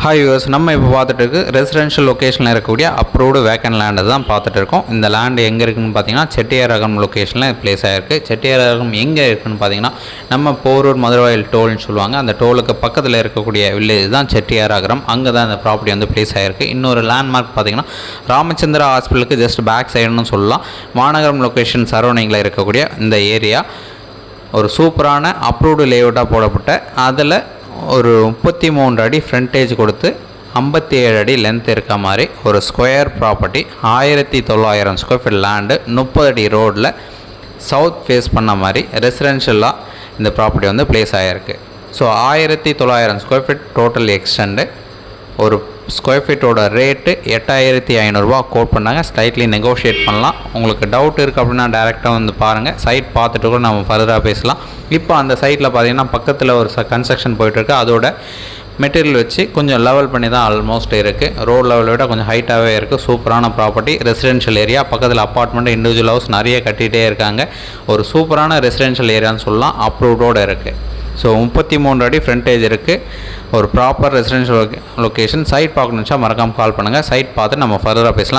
Hi use நம்ம இப்போ பார்த்துட்டு இருக்கு ரெசிடென்ஷியல் லொக்கேஷனில் இருக்கக்கூடிய அப்ரூவ்டு வேக்கன் லேண்டு தான் பார்த்துட்டு இருக்கோம். இந்த லேண்டு எங்கே இருக்குதுன்னு பார்த்தீங்கன்னா செட்டியாரகம் லொக்கேஷனில் பிளேஸ் ஆகிருக்கு. செட்டியாரகம் எங்கே இருக்குதுன்னு பார்த்தீங்கன்னா நம்ம போரூர் மதுரவாயில் டோல்னு சொல்லுவாங்க. அந்த டோலுக்கு பக்கத்தில் இருக்கக்கூடிய வில்லேஜ் தான் செட்டியாரகம். அங்கே தான் இந்த ப்ராப்பர்ட்டி வந்து பிளேஸ் ஆகிருக்கு. இன்னொரு லேண்ட்மார்க் பார்த்தீங்கன்னா ராமச்சந்திரா ஹாஸ்பிட்டலுக்கு ஜஸ்ட் பேக் சைடுன்னு சொல்லலாம். மாநகரம் லொக்கேஷன் சரௌண்டிங்கில் இருக்கக்கூடிய இந்த ஏரியா ஒரு சூப்பரான அப்ரூவ்டு லேஅவுட்டாக போடப்பட்ட அதில் ஒரு 33 அடி ஃப்ரண்டேஜ் கொடுத்து 57 அடி லென்த் இருக்க மாதிரி ஒரு square property 1900 square feet land 30 அடி ரோடில் சவுத் ஃபேஸ் பண்ண மாதிரி ரெசிடென்ஷியலாக இந்த ப்ராப்பர்ட்டி வந்து பிளேஸ் ஆகிருக்கு. So 1900 square feet total extent. ஒரு ஸ்கொயர் ஃபீட்டோட ரேட்டு 8500 கோட் பண்ணாங்க. ஸ்லைட்லி நெகோஷியேட் பண்ணலாம். உங்களுக்கு டவுட் இருக்குது அப்படின்னா டேரெக்டாக வந்து பாருங்கள். சைட் பார்த்துட்டு கூட நம்ம ஃபர்தராக பேசலாம். இப்போ அந்த சைட்டில் பார்த்தீங்கன்னா பக்கத்தில் ஒரு கன்ஸ்ட்ரக்ஷன் போயிட்டுருக்கு. அதோட மெட்டீரியல் வச்சு கொஞ்சம் லெவல் பண்ணி தான் ஆல்மோஸ்ட் இருக்குது. ரோட் லெவலை விட கொஞ்சம் ஹைட்டாகவே இருக்குது. சூப்பரான ப்ராப்பர்ட்டி, ரெசிடென்ஷியல் ஏரியா. பக்கத்தில் அப்பார்ட்மெண்ட், இண்டிவிஜுவல் ஹவுஸ் நிறைய கட்டிகிட்டே இருக்காங்க. ஒரு சூப்பரான ரெசிடென்ஷியல் ஏரியான்னு சொல்லலாம். அப்ரூவ்டோடு இருக்குது. ஸோ 33 அடி ஃப்ரண்டேஜ் இருக்குது. ஒரு ப்ராப்பர் ரெசிடென்ஷியல் லொக்கேஷன். சைட் பார்க்கணுச்சா மறக்காமல் கால் பண்ணுங்கள். சைட் பார்த்து நம்ம ஃபர்தராக பேசலாம்.